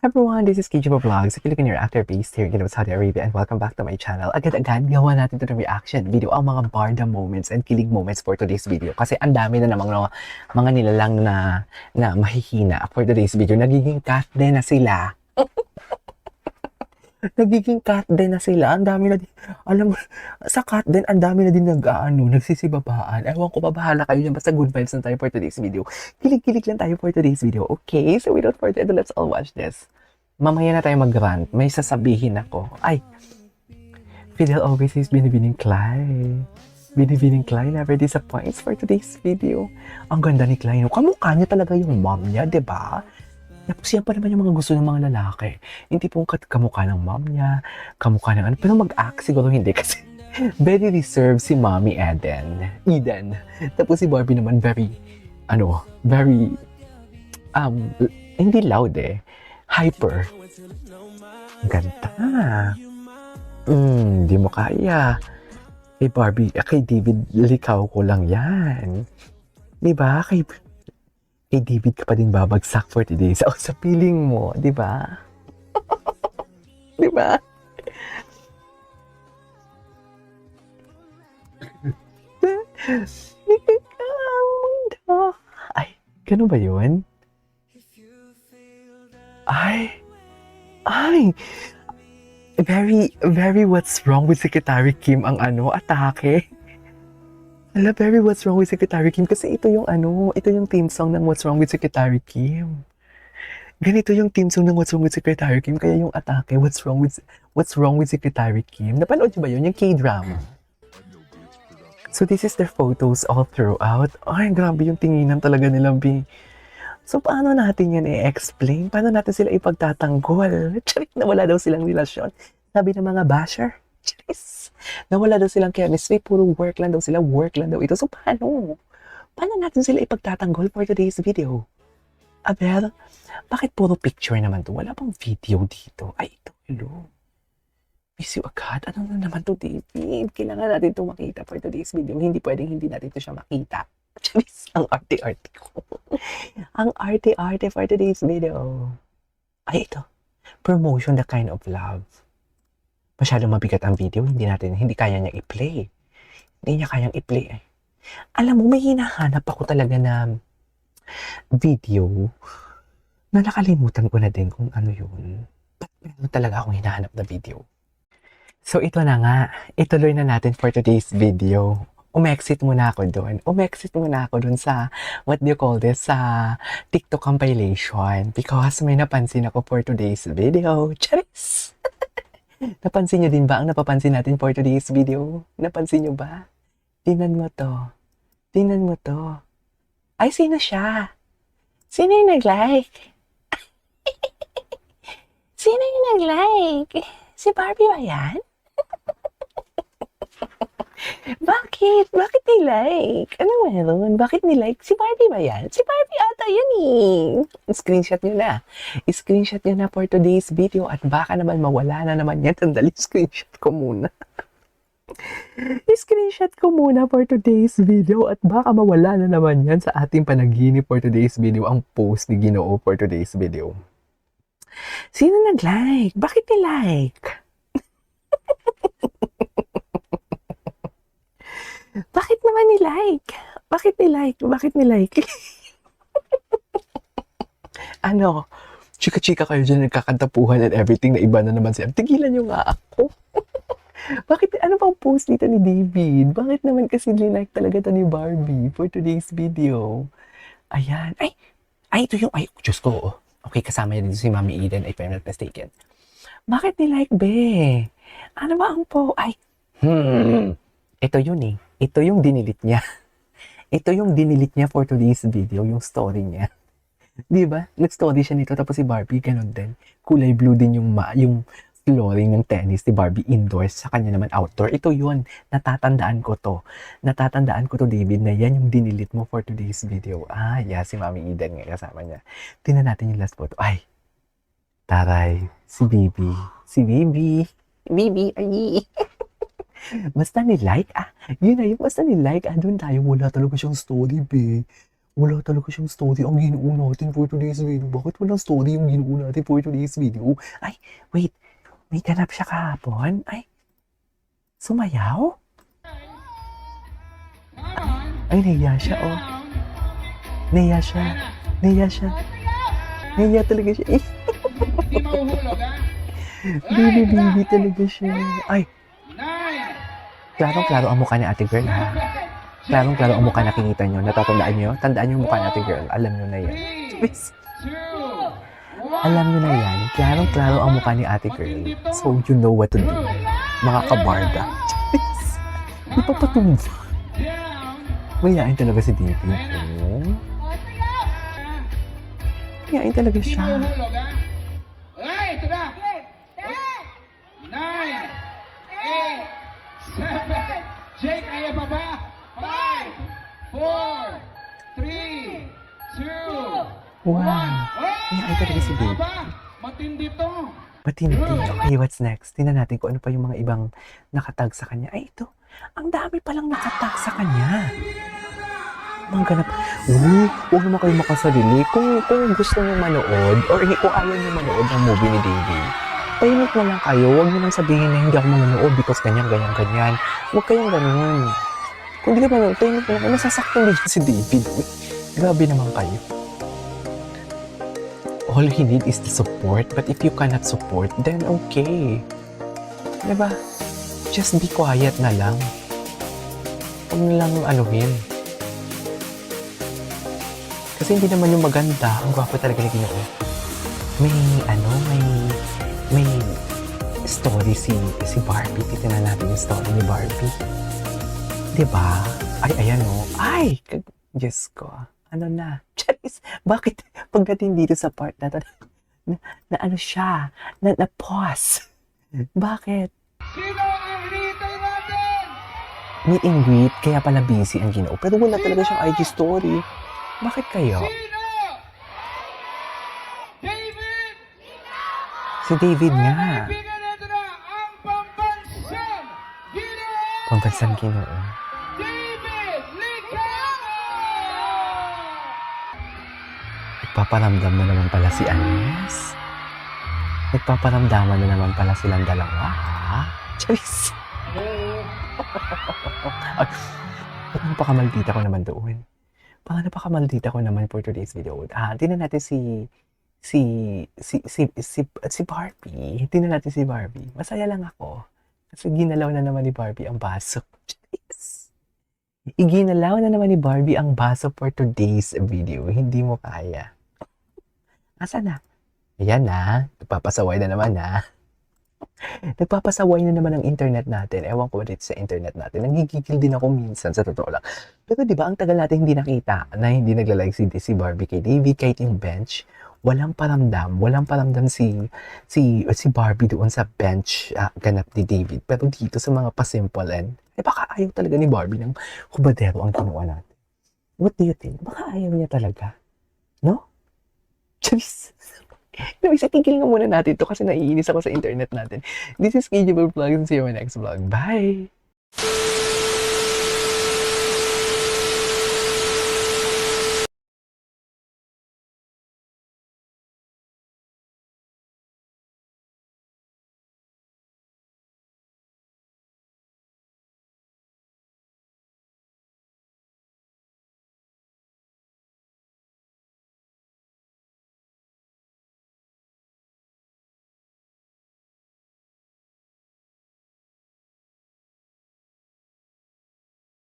Everyone, this is KJ Vlogs, a Filipino actor based here in Saudi Arabia, and welcome back to my channel. Agad-agad, gawa natin ito ng reaction video, ang mga barda moments and kilig moments for today's video. Kasi ang dami na namang mga nilalang na mahihina for today's video. Nagiging cut din na sila. Nagiging cut din na sila. Ang dami na din. Alam mo, sa cut din, ang dami na din nagsisibabaan. Ewan ko, bahala kayo dyan. Basta good vibes na tayo for today's video. Kilig-kilig lang tayo for today's video. Okay? So without further ado, let's all watch this. Mamaya na tayo mag-rant. May sasabihin ako. Ay, Fidel always says Binibining Clay. Binibining Clay never disappoints for today's video. Ang ganda ni Clay. Kamukha niya talaga yung mom niya, diba? Tapos yan pa naman yung mga gusto ng mga lalaki. Hindi pong kamukha ng mom niya, kamukha ng ano. Pero mag-act siguro hindi kasi very reserved si Mommy Eden. Tapos si Barbie naman very, hindi loud eh. Hyper. Ganda. Di mo kaya. Kay Barbie, kay David, likaw ko lang yan. Diba? Kay David ka pa din babagsak for today. Sa piling mo, di ba? Di ba? Ay, ganun ba yun? Ay, very what's wrong with Secretary Kim ang atake. Ala, very what's wrong with Secretary Kim kasi ito yung theme song ng What's Wrong with Secretary Kim. Ganito yung theme song ng What's Wrong with Secretary Kim, kaya yung atake, What's Wrong with Secretary Kim. Napanood niyo ba yun? Yung K-drama. So this is their photos all throughout. Ay, grabe yung tinginan talaga nila, B. So paano natin yan i-explain? Paano natin sila ipagtatanggol? Charik, nawala daw silang relasyon. Sabi ng mga basher. Charis. Nawala daw silang chemistry, puro work lang daw ito. So paano natin sila ipagtatanggol for today's video? Aber, bakit puro picture naman to? Wala pang video dito. Ay, ito, hello. Miss you agad. Ano na naman to, David? Kailangan natin to makita for today's video. Hindi pwedeng hindi natin to siya makita. Charis, ang arte-arte ko. Ang arte-arte for today's video. Ay, ito. Promotion the kind of love. Masyadong mabigat ang video, hindi kaya niya i-play. Hindi niya kayang i-play eh. Alam mo, may hinahanap ako talaga na video na nakalimutan ko na din kung ano yun. Ba't meron talaga akong hinahanap na video? So ito na nga, ituloy na natin for today's video. Umexit muna ako doon sa, what do you call this, sa TikTok compilation. Because may napansin ako for today's video. Charis! Napansin nyo din ba ang napapansin natin for today's video? Napansin nyo ba? Tingnan mo to. Ay, sino siya? Sino yung nag-like? Sino yung nag-like? Si Barbie ba yan? Bakit? Bakit ni-like? Ano meron? Bakit ni-like? Si Barbie ba yan? Si Barbie ata yan eh. Screenshot nyo na for today's video at baka naman mawala na naman yan. Tandali, screenshot ko muna. Screenshot ko muna for today's video at baka mawala na naman yan sa ating panaginip for today's video, ang post ni Ginoo for today's video. Sino nag-like? Bakit ni-like? Bakit naman ni-like? Bakit ni-like? Ano? Chika-chika kayo dyan, nagkakantapuhan and everything na iba na naman siya. Tigilan nyo nga ako. Bakit? Ano bang post nito ni David? Bakit naman kasi ni-like talaga ito ni Barbie for today's video? Ayan. Ay, ito yung, Diyos ko. Okay, kasama niya dito si Mommy Eden, if I'm not mistaken. Bakit ni-like, be? Ano ba ang Ito yun eh. Ito yung dinilit niya. Ito yung dinilit niya for today's video, yung story niya. Di ba? Nag-story siya nito, tapos si Barbie, ganun din. Kulay blue din yung flooring ng tennis ni Barbie indoors, sa kanya naman outdoor. Ito yun. Natatandaan ko to, David, na yan yung dinilit mo for today's video. Yeah, si Mommy Eden nga kasama niya. Tingnan natin yung last photo. Ay, taray, si Baby, ay. Basta ni-like, yun na yung basta ni-like, doon tayo, wala talaga siyang story, be. Wala talaga siyang story ang ginuo natin for today's video. Bakit walang story yung ginuo natin for today's video? Ay, wait. May ganap siya kahapon? Ay, sumayaw? Ay, nahiya siya, oh. Nahiya siya. Nahiya siya. Nahiya talaga siya. Eh, Hindi mahuhulog, ha? baby talaga siya. Ay, klarong-klaro ang mukha ni ate girl, ha? Klarong-klaro ang mukha, nakikita nyo. Natatandaan nyo? Tandaan nyo yung mukha ni ate girl. Alam nyo na yan. Alam nyo na yan. Klarong-klaro ang mukha ni ate girl. So, you know what to do. Mga kabarda. Ipapatumba. Mayayain talaga si David. Oh. Mayayain talaga Hindi siya. mahuhulog, ha? Ay, ito na! 9, 8, 7, Jake, kaya pa ba? 5, 4, 3, 2, Wow. 1. Mayayain talaga si David. Matindi to. Matindi. Okay, what's next? Tingnan natin kung ano pa yung mga ibang nakatag sa kanya. Ay, ito. Ang dami palang nakatag sa kanya. Mga ganap. Uy, huwag naman kayo makasarili. Kung gusto niyo manood, or kung ayaw niyo manood ng movie ni David, tahimik na lang kayo. Huwag niyo lang sabihin na hindi ako manonood because ganyan. Huwag kayong ganun. Kung di ka manood, tahimik na lang kayo. Nasasaktan din si David. Uy, grabe naman kayo. All he need is the support. But if you cannot support, then okay. Diba? Just be quiet na lang. Huwag na lang anuhin. Kasi hindi naman yung maganda. Ang gwapo talaga ni Ginoo. May story si Barbie. Titignan natin yung story ni Barbie. Diba? Ay, ayan o. Ay! Diyos ko. Ano na? Charis, bakit pagdating dito sa part na to, na ano siya? Na-pause. Bakit? Sino ang hinihintay natin? Meet and greet, kaya pala busy ang Ginoo. Pero wala talaga siyang IG story. Bakit kayo? Sino? David! Si David nga. Kaibigan, ito na ang pambansang Ginoo! Pambansang Ginoo. David Licao! Nagpaparamdam na naman pala si Agnes. Nagpaparamdaman na naman pala silang dalawa, ha? Charis! Ay, parang napakamaldita ko naman doon. Parang napakamaldita ko naman for today's video. Tingnan natin si Barbie. Tingnan natin si Barbie. Masaya lang ako. Kasi ginalaw na naman ni Barbie ang baso. Charis! Iginalaw na naman ni Barbie ang baso for today's video. Hindi mo kaya. Asa na? Ayan na. Nagpapasaway na naman ha. Nagpapasaway na naman ang internet natin. Ewan ko dito sa internet natin. Nagigigil din ako minsan sa totoo lang. Pero di ba ang tagal natin hindi nakita na hindi nagla-like si Barbie kay David, kahit yung bench. Walang paramdam si Barbie doon sa bench ganap ni David. Pero dito sa mga pasimple baka ayaw talaga ni Barbie ng hubadero ang kinuha natin. What do you think? Baka ayaw niya talaga. No? Charis! No, tigil nga muna natin to kasi naiinis ako sa internet natin. This is KJ Vlog and see you in my next vlog. Bye!